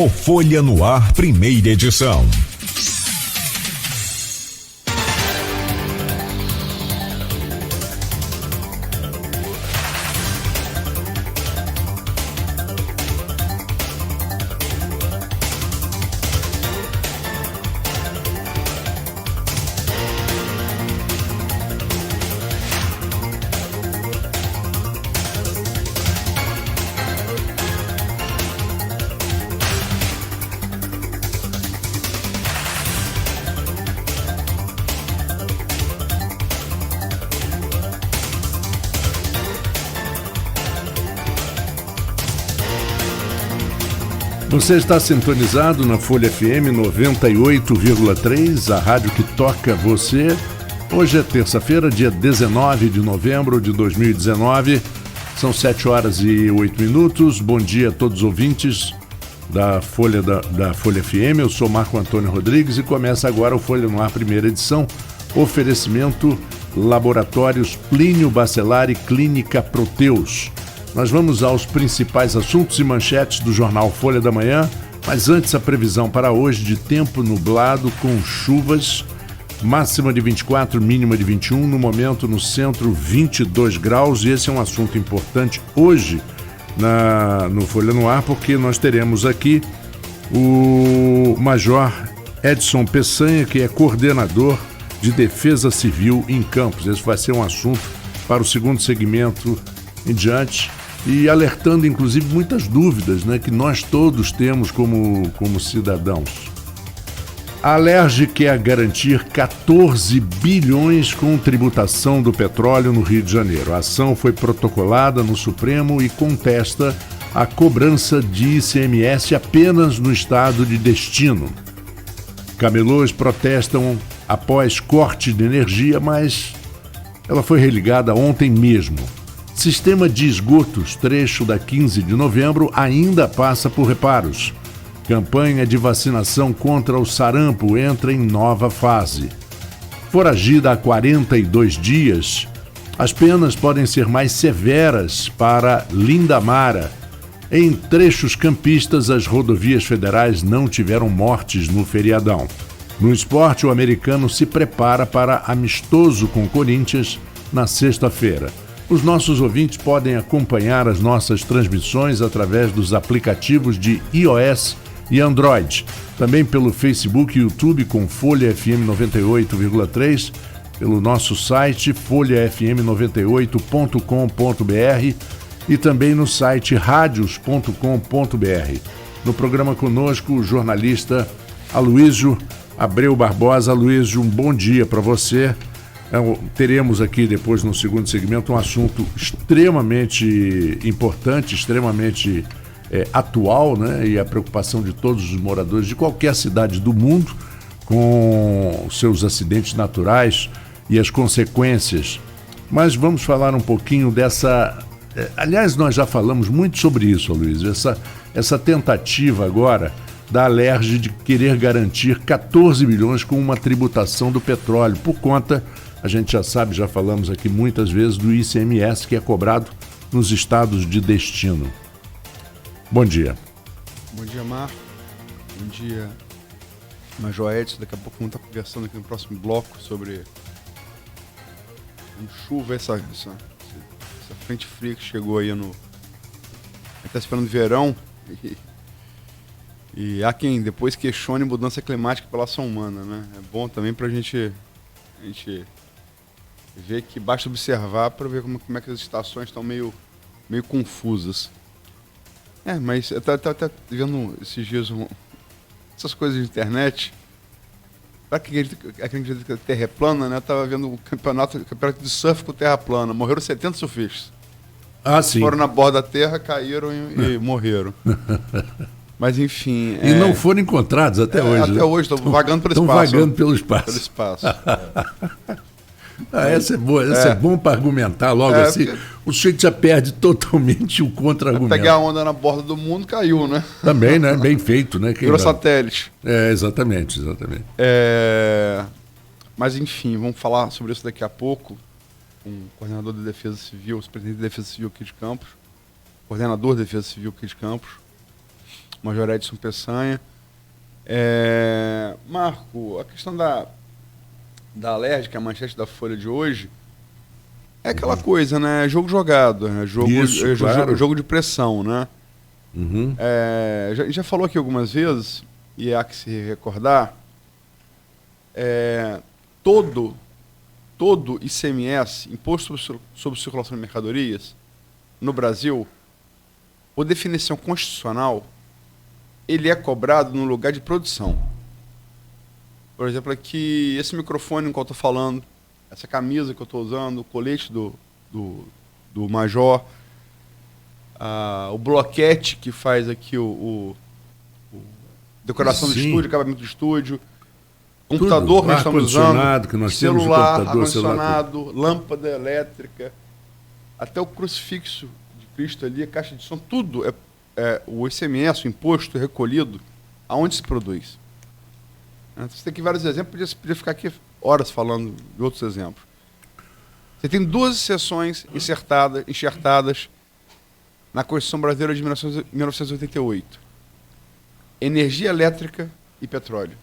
O Folha no Ar, primeira edição. Você está sintonizado na Folha FM 98,3, a rádio que toca você. Hoje é terça-feira, dia 19 de novembro de 2019. São 7 horas e 8 minutos. Bom dia a todos os ouvintes da Folha FM. Eu sou Marco Antônio Rodrigues e começa agora o Folha no Ar, primeira edição. Oferecimento Laboratórios Plínio Bacelar e Clínica Proteus. Nós vamos aos principais assuntos e manchetes do jornal Folha da Manhã, mas antes a previsão para hoje de tempo nublado com chuvas, máxima de 24, mínima de 21, no momento no centro 22 graus, e esse é um assunto importante hoje no Folha no Ar, porque nós teremos aqui o Major Edson Peçanha, que é coordenador de Defesa Civil em Campos. Esse vai ser um assunto para o segundo segmento em diante, e alertando inclusive muitas dúvidas, né, que nós todos temos como cidadãos. A Alerj quer garantir 14 bilhões com tributação do petróleo no Rio de Janeiro. A ação foi protocolada no Supremo e contesta a cobrança de ICMS apenas no estado de destino. Camelôs protestam após corte de energia, mas ela foi religada ontem mesmo. Sistema de esgotos, trecho da 15 de novembro, ainda passa por reparos. Campanha de vacinação contra o sarampo entra em nova fase. Foragida há 42 dias, as penas podem ser mais severas para Lindamara. Em trechos campistas, as rodovias federais não tiveram mortes no feriadão. No esporte, o americano se prepara para amistoso com Corinthians na sexta-feira. Os nossos ouvintes podem acompanhar as nossas transmissões através dos aplicativos de iOS e Android. Também pelo Facebook e YouTube com Folha FM 98,3, pelo nosso site folhafm98.com.br e também no site radios.com.br. No programa conosco, o jornalista Aloísio Abreu Barbosa. Aloísio, um bom dia para você. Teremos aqui depois no segundo segmento um assunto extremamente importante, extremamente atual, né? E a preocupação de todos os moradores de qualquer cidade do mundo com seus acidentes naturais e as consequências. Mas vamos falar um pouquinho dessa... Aliás, nós já falamos muito sobre isso, Luiz, essa tentativa agora da Alerj de querer garantir 14 bilhões com uma tributação do petróleo por conta... A gente já sabe, já falamos aqui muitas vezes do ICMS que é cobrado nos estados de destino. Bom dia. Bom dia, Marco. Bom dia, Major Edson. Daqui a pouco vamos estar conversando aqui no próximo bloco sobre chuva, essa frente fria que chegou aí está esperando verão e há quem depois questione mudança climática pela ação humana, né? É bom também para a gente ver que basta observar para ver como é que as estações estão meio confusas. Mas eu estava vendo esses dias essas coisas de internet. Para quem acredita que a Terra é plana, né? Eu estava vendo o campeonato de surf com terra plana. Morreram 70 surfistas. Ah, sim. Foram na borda da terra, caíram e morreram. Mas enfim... E não foram encontrados até hoje. Até hoje, estão vagando pelo espaço. Estão vagando pelo espaço. Essa é boa, é bom para argumentar logo assim. O sujeito já perde totalmente o contra-argumento. Pegar a onda na borda do mundo, caiu, né? Também, né? Bem feito, né? Virou satélite. Exatamente. Mas enfim, vamos falar sobre isso daqui a pouco com o coordenador de Defesa Civil, o superintendente de Defesa Civil aqui de Campos, coordenador de Defesa Civil aqui de Campos, Major Edson Peçanha. Marco, a questão da LERJ, que é a manchete da Folha de hoje, é aquela coisa, né? Jogo jogado, né? Jogo de pressão, né? Uhum. A gente já falou aqui algumas vezes, e há que se recordar, todo ICMS, Imposto sobre Circulação de Mercadorias, no Brasil, por definição constitucional, ele é cobrado no lugar de produção. Por exemplo, aqui, esse microfone que eu estou falando, essa camisa que eu estou usando, o colete do Major, o bloquete que faz aqui o decoração do estúdio, acabamento do estúdio, computador que nós estamos usando, que nós celular, temos ar-condicionado, lâmpada elétrica, até o crucifixo de Cristo ali, a caixa de som, tudo o ICMS, o imposto recolhido, aonde se produz. Você tem aqui vários exemplos, podia ficar aqui horas falando de outros exemplos. Você tem 12 seções enxertadas na Constituição Brasileira de 1988. Energia elétrica e petróleo.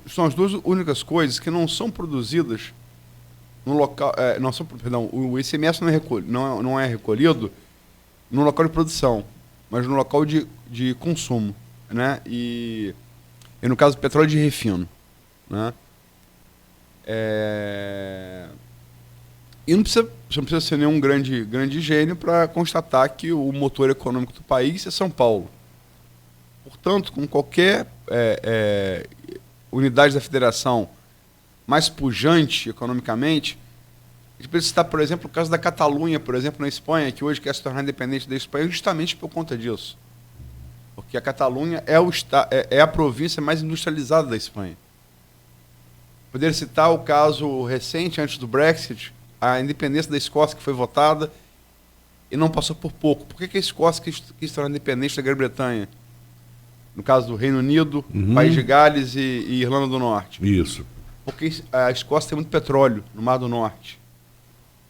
São as duas únicas coisas que não são produzidas no local... o ICMS não é recolhido no local de produção, mas no local de consumo, né? E no caso, petróleo de refino, né? E você não precisa ser nenhum grande gênio para constatar que o motor econômico do país é São Paulo. Portanto, com qualquer unidade da federação mais pujante economicamente, a gente precisa citar, por exemplo, o caso da Catalunha, por exemplo, na Espanha, que hoje quer se tornar independente da Espanha justamente por conta disso. Porque a Catalunha é a província mais industrializada da Espanha. Poderia citar o caso recente, antes do Brexit, a independência da Escócia, que foi votada e não passou por pouco. Por que a Escócia quis se tornar independente da Grã-Bretanha? No caso do Reino Unido, País de Gales e Irlanda do Norte. Isso. Porque a Escócia tem muito petróleo no Mar do Norte.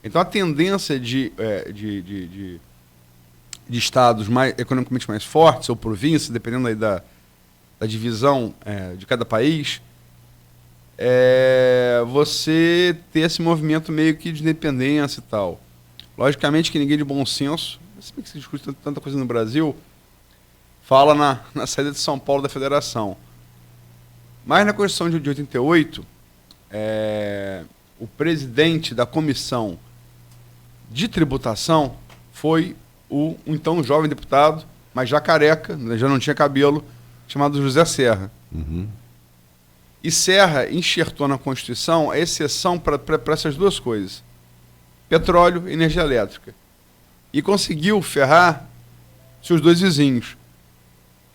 Então a tendência de estados economicamente mais fortes, ou províncias, dependendo aí da divisão de cada país, você ter esse movimento meio que de independência e tal. Logicamente que ninguém de bom senso, se bem que se discute tanta coisa no Brasil, fala na saída de São Paulo da federação. Mas na Constituição de 88, o presidente da comissão de tributação foi o então jovem deputado, mas já careca, já não tinha cabelo, chamado José Serra. Uhum. E Serra enxertou na Constituição a exceção para essas duas coisas: petróleo e energia elétrica. E conseguiu ferrar seus dois vizinhos.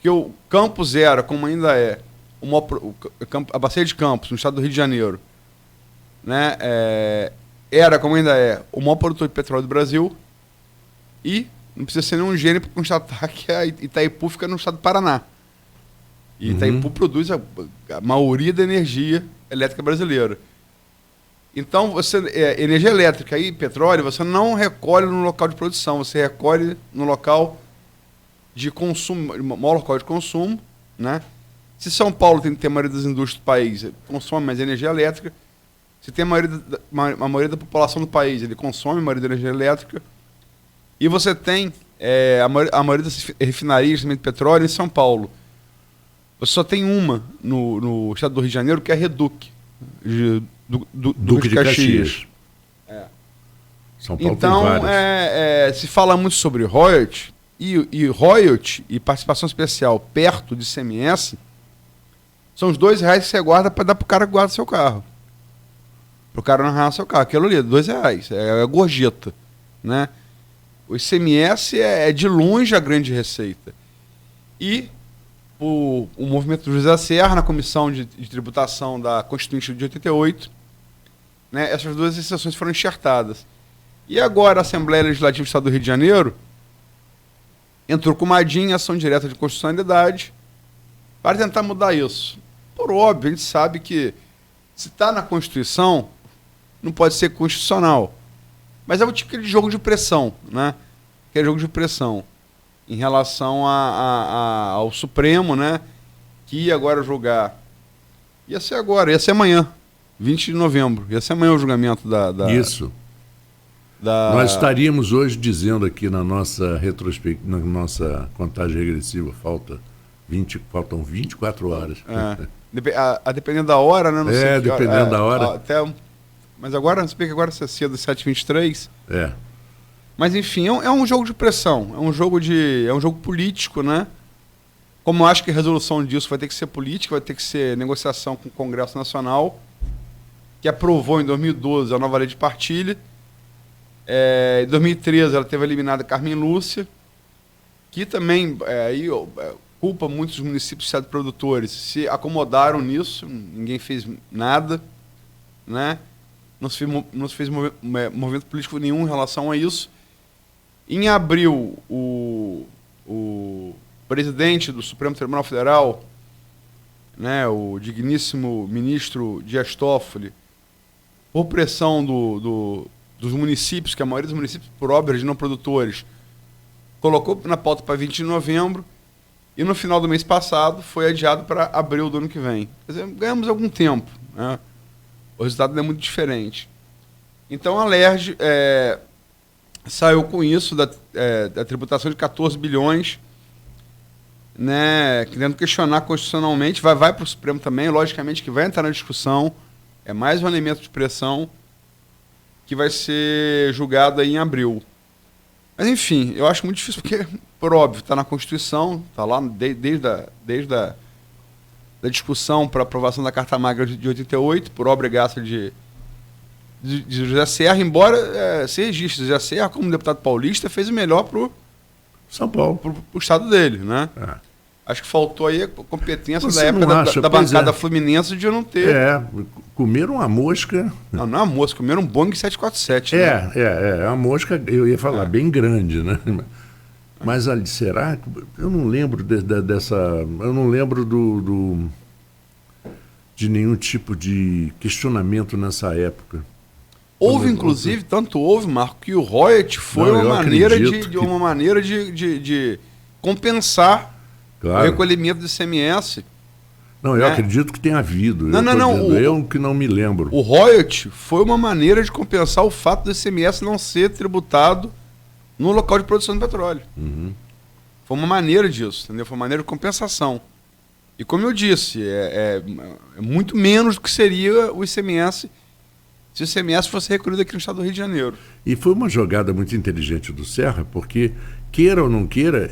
Que o Campos era, como ainda é, a Bacia de Campos, no estado do Rio de Janeiro, né, era, como ainda é, o maior produtor de petróleo do Brasil, e não precisa ser nenhum gênio para constatar que a Itaipu fica no estado do Paraná. E Itaipu produz a maioria da energia elétrica brasileira. Então, energia elétrica e petróleo, você não recolhe no local de produção, você recolhe no local de consumo, maior local de consumo, né? Se São Paulo tem a maioria das indústrias do país, consome mais energia elétrica. Se tem a maioria da população do país, ele consome a maioria da energia elétrica. E você tem a maioria das refinarias também de petróleo em São Paulo. Você só tem uma no estado do Rio de Janeiro, que é a Reduc, Duque de Caxias. São Paulo então, tem várias. se fala muito sobre royalty, e royalty e participação especial perto de ICMS são os R$2 que você guarda para dar para o cara que guarda seu carro. Para o cara não arranhar seu carro. Aquilo ali, R$2. É a gorjeta, né? O ICMS é de longe a grande receita. E o movimento do José Serra, na Comissão de Tributação da Constituinte de 88, né, essas duas exceções foram enxertadas. E agora a Assembleia Legislativa do Estado do Rio de Janeiro entrou com uma DIN, ação direta de constitucionalidade, para tentar mudar isso. Por óbvio, a gente sabe que se está na Constituição, não pode ser constitucional. Mas é o tipo de jogo de pressão, né? Que é jogo de pressão. em relação ao Supremo, né? Que ia agora julgar. Ia ser amanhã, 20 de novembro. Ia ser amanhã o julgamento Isso. Nós estaríamos hoje dizendo aqui na nossa na nossa contagem regressiva, faltam 24 horas. Dependendo da hora, né? Não sei dependendo da hora. Mas agora, se bem que agora é cedo, 7h23. É. Mas enfim, é um jogo de pressão, é um jogo político, né? Como eu acho que a resolução disso vai ter que ser política, vai ter que ser negociação com o Congresso Nacional, que aprovou em 2012 a nova lei de partilha. Em 2013 ela teve eliminada Carmen Lúcia, que também culpa muitos municípios e produtores, se acomodaram nisso, ninguém fez nada, né? Não se fez movimento político nenhum em relação a isso. Em abril, o presidente do Supremo Tribunal Federal, né, o digníssimo ministro Dias Toffoli, por pressão dos municípios, que a maioria dos municípios, por obras de não produtores, colocou na pauta para 20 de novembro, e no final do mês passado foi adiado para abril do ano que vem. Quer dizer, ganhamos algum tempo, né? O resultado não é muito diferente. Então a LERJ saiu com isso da tributação de 14 bilhões, né, querendo questionar constitucionalmente, vai para o Supremo também, logicamente que vai entrar na discussão, é mais um elemento de pressão que vai ser julgado aí em abril. Mas enfim, eu acho muito difícil porque, por óbvio, está na Constituição, está lá desde a discussão para aprovação da Carta Magna de 88, por obra e graça de José Serra, embora se registre, José Serra, como deputado paulista, fez o melhor para o São Paulo, para o estado dele, né? Acho que faltou aí a competência da época da bancada fluminense de não ter. Comeram uma mosca. Não é uma mosca, comeram um Boeing 747. É uma mosca, eu ia falar, bem grande, né? Mas ali, será? Eu não lembro dessa. Eu não lembro de nenhum tipo de questionamento nessa época. Houve, inclusive, Marco, que o royalty foi uma maneira de compensar o recolhimento do ICMS. Não, eu acredito que tenha havido. Eu que não me lembro. O royalty foi uma maneira de compensar o fato do ICMS não ser tributado no local de produção de petróleo. Uhum. Foi uma maneira disso, entendeu? Foi uma maneira de compensação. E como eu disse, é muito menos do que seria o ICMS se o ICMS fosse recolhido aqui no estado do Rio de Janeiro. E foi uma jogada muito inteligente do Serra, porque, queira ou não queira,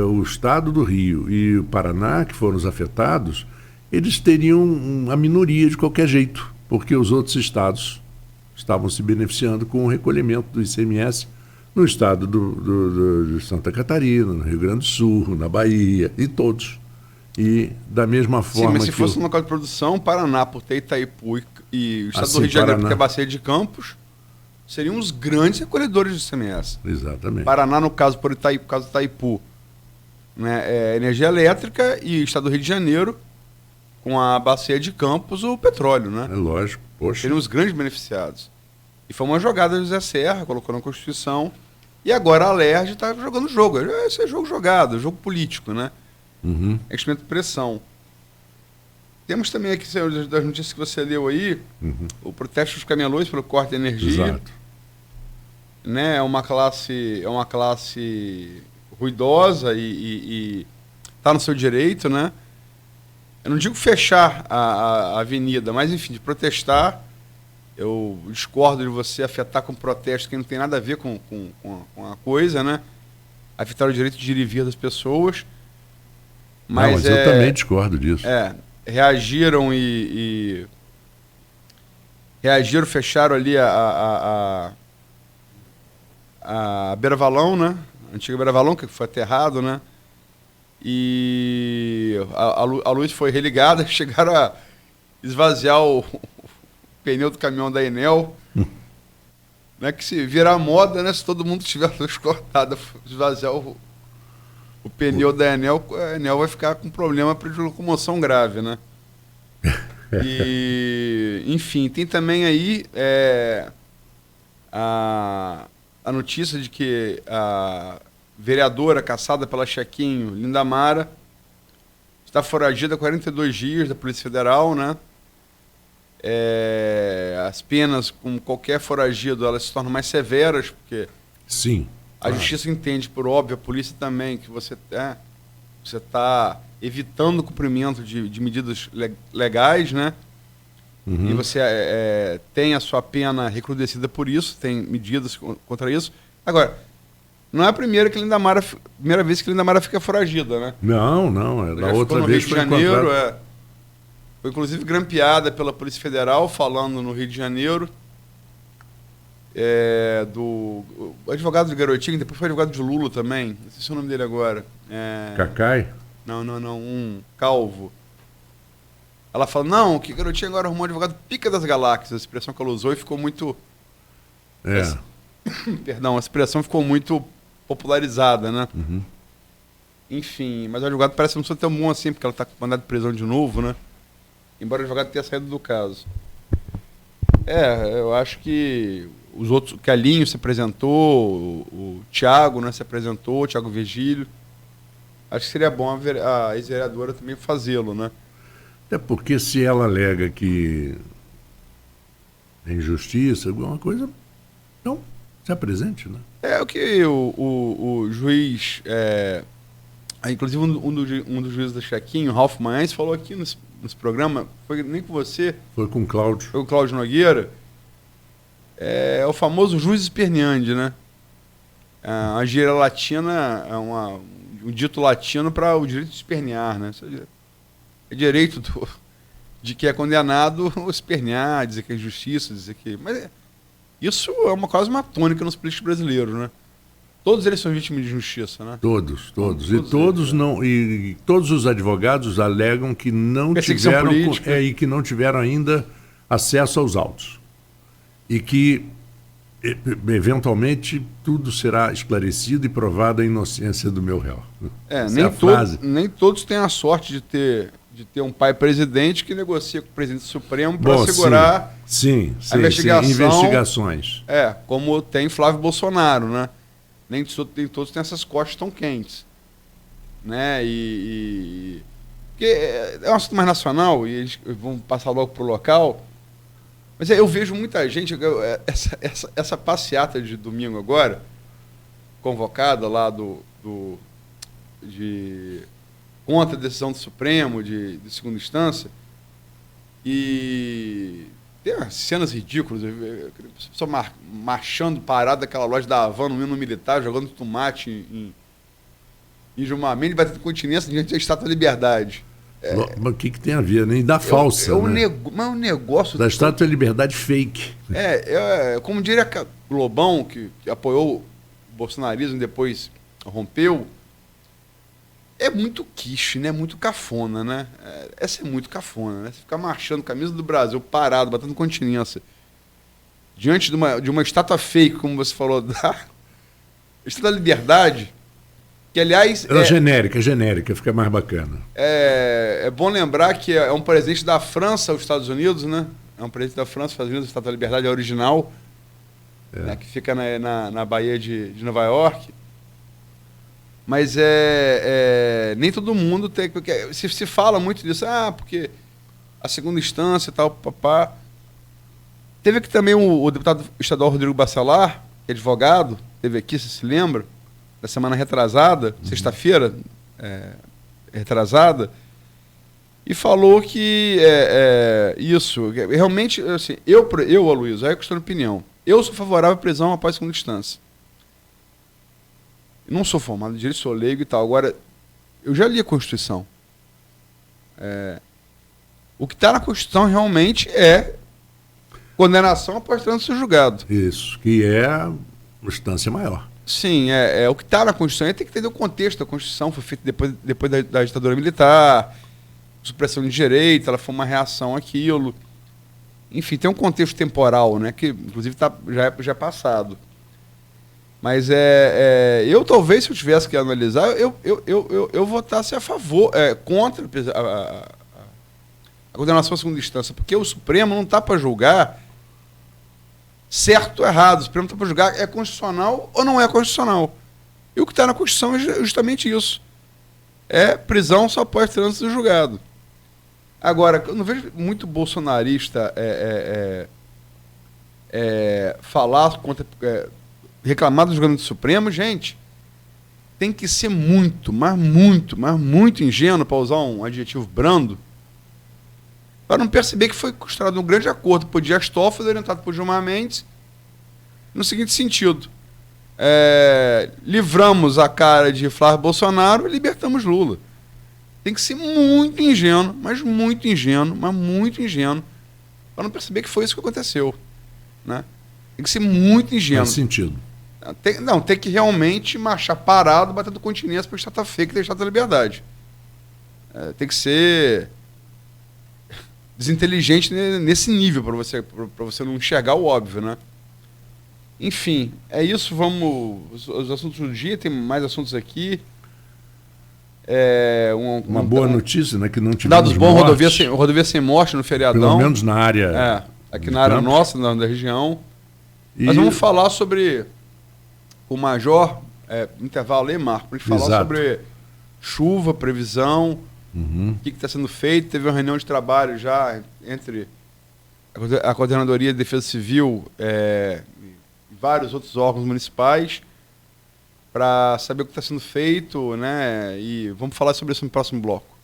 o estado do Rio e o Paraná, que foram os afetados, eles teriam a minoria de qualquer jeito, porque os outros estados estavam se beneficiando com o recolhimento do ICMS no estado de Santa Catarina, no Rio Grande do Sul, na Bahia, e todos. E da mesma forma. Sim, mas se fosse um local de produção, Paraná, por ter Itaipu e o estado do Rio de Janeiro, por ter Bacia de Campos, seriam os grandes recolhedores do ICMS. Exatamente. Paraná, no caso, por caso do Itaipu, né, energia elétrica, e o estado do Rio de Janeiro, com a Bacia de Campos, o petróleo, né? É lógico, poxa. Seriam os grandes beneficiados. E foi uma jogada do José Serra, colocou na Constituição, e agora a LERJ está jogando o jogo. Esse é jogo jogado, jogo político, né? Uhum. É instrumento de pressão. Temos também aqui, das notícias que você leu aí, o protesto dos camelôs pelo corte de energia. Exato. Né? É uma classe ruidosa e está no seu direito, né? Eu não digo fechar a avenida, mas enfim, de protestar. Eu discordo de você afetar com protesto que não tem nada a ver com a coisa, né? Afetar o direito de ir e vir das pessoas. Mas eu também discordo disso. Reagiram reagiram, fecharam ali a Beira Valão, né? A antiga Beira Valão, que foi aterrado, né? E a luz foi religada, chegaram a esvaziar o pneu do caminhão da Enel, né? Que se virar moda, né? Se todo mundo tiver a luz cortada, esvaziar o pneu da Enel, a Enel vai ficar com problema de locomoção grave, né? E, enfim, tem também aí a notícia de que vereadora caçada pela Chequinho, Lindamara, está foragida há 42 dias da Polícia Federal, né? As penas, como qualquer foragido, elas se tornam mais severas, porque Sim. a justiça entende, por óbvio, a polícia também, que você está evitando o cumprimento de medidas legais, né? E você tem a sua pena recrudescida por isso, tem medidas contra isso. Agora, não é a primeira vez que Lindamara fica foragida, né? Não, da outra vez foi no Rio de Janeiro, foi inclusive grampeada pela Polícia Federal, falando no Rio de Janeiro, do advogado de Garotinho, depois foi advogado de Lula também, não sei se é o nome dele agora. Cacai? Não, um calvo. Ela fala, não, que Garotinho agora arrumou um advogado pica das galáxias, a expressão que ela usou e ficou muito... Perdão, a expressão ficou muito popularizada, né? Enfim, mas o advogado parece não ser tão bom assim, porque ela está com mandado de prisão de novo, né? Embora o advogado tenha saído do caso. Eu acho que os outros, o Calinho se apresentou, o Thiago, né, se apresentou, o Thiago Virgílio. Acho que seria bom a ex-vereadora também fazê-lo, né? Até porque se ela alega que é injustiça, alguma coisa, não se apresente, né? É o que o juiz, inclusive um dos juízes da Chequinho, Ralf Maes, falou aqui nesse programa, foi nem com você. Foi com o Cláudio. Foi com o Cláudio Nogueira. É o famoso juiz esperneante, né? A gíria latina é um dito latino para o direito de espernear, né? É direito de que é condenado espernear, dizer que é injustiça, dizer que... Mas isso é quase uma tônica nos políticos brasileiros, né? Todos eles são vítimas de injustiça, né? Todos. E todos os advogados alegam que não tiveram e que não tiveram ainda acesso aos autos. E que eventualmente tudo será esclarecido e provada a inocência do meu réu. Nem todos têm a sorte de ter um pai presidente que negocia com o presidente Supremo para segurar a investigações. Como tem Flávio Bolsonaro, né? Nem todos têm essas costas tão quentes, né? Porque é um assunto mais nacional e eles vão passar logo para o local. Mas eu vejo muita gente, essa passeata de domingo agora, convocada lá contra a decisão do Supremo de segunda instância, e tem umas cenas ridículas, a pessoa marchando parada daquela loja da Havan, no hino militar, jogando tomate em Jumamene, batendo continência diante da Estátua da Liberdade. Mas o que tem a ver? Nem da falsa, né? Mas um negócio... Da Estátua da Liberdade fake. Como diria Globão, que apoiou o bolsonarismo e depois rompeu, é muito quiche, né? Muito cafona, né? Essa é muito cafona, né? Você ficar marchando, camisa do Brasil, parado, batendo continência, diante de uma estátua fake, como você falou, da Estátua da Liberdade, que, aliás... genérica, fica mais bacana. É bom lembrar que é um presente da França aos Estados Unidos, né? É um presente da França aos Estados Unidos, a Estátua da Liberdade é original, né? Que fica na Baía de Nova York. Mas nem todo mundo tem... Porque se fala muito disso, porque a segunda instância e tal, papá. Teve aqui também o deputado estadual Rodrigo Bacelar, que é advogado, teve aqui, você se lembra? Da semana retrasada, sexta-feira retrasada, e falou que isso, realmente, assim, eu Aloysio, aí é questão de opinião, eu sou favorável à prisão após segunda instância. Eu não sou formado em direito, sou leigo e tal. Agora, eu já li a Constituição. O que está na Constituição realmente é condenação após trânsito julgado. Isso, que é a instância maior. Sim, o que está na Constituição. Tem que entender o contexto da Constituição. Foi feito depois da ditadura militar, supressão de direito, ela foi uma reação àquilo. Enfim, tem um contexto temporal, né, que inclusive já é passado. Mas eu talvez, se eu tivesse que analisar, eu votasse a favor, contra a condenação à segunda instância, porque o Supremo não está para julgar certo ou errado. O Supremo está para julgar é constitucional ou não é constitucional. E o que está na Constituição é justamente isso. É prisão só após trânsito julgado. Agora, eu não vejo muito bolsonarista falar contra... reclamar do julgamento Supremo, gente. Tem que ser muito, mas muito ingênuo, para usar um adjetivo brando, para não perceber que foi construído um grande acordo por Dias Toffoli, orientado por Gilmar Mendes, no seguinte sentido: livramos a cara de Flávio Bolsonaro e libertamos Lula. Tem que ser muito ingênuo, mas muito ingênuo, para não perceber que foi isso que aconteceu. Né? Tem que ser muito ingênuo. Faz sentido. Tem que realmente marchar parado, batendo continência para o Estado fake e deixar a liberdade. Tem que ser desinteligente nesse nível para você não enxergar o óbvio, né? Enfim, é isso. Vamos os assuntos do dia. Tem mais assuntos aqui. Uma boa notícia, né? Que não tivemos dados bons, rodovia sem morte no feriadão. Pelo menos na área. Aqui na área nossa, da região. Mas vamos falar sobre o Major, intervalo aí, Marco, para a gente falar sobre chuva, previsão, o que está sendo feito. Teve uma reunião de trabalho já entre a Coordenadoria de Defesa Civil e vários outros órgãos municipais para saber o que está sendo feito, né? E vamos falar sobre isso no próximo bloco.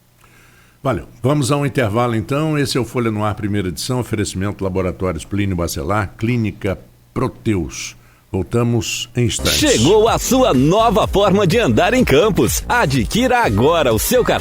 Valeu. Vamos a um intervalo então. Esse é o Folha no Ar, primeira edição, oferecimento Laboratórios Plínio Bacelar, Clínica Proteus. Voltamos em instantes. Chegou a sua nova forma de andar em Campos. Adquira agora o seu cartão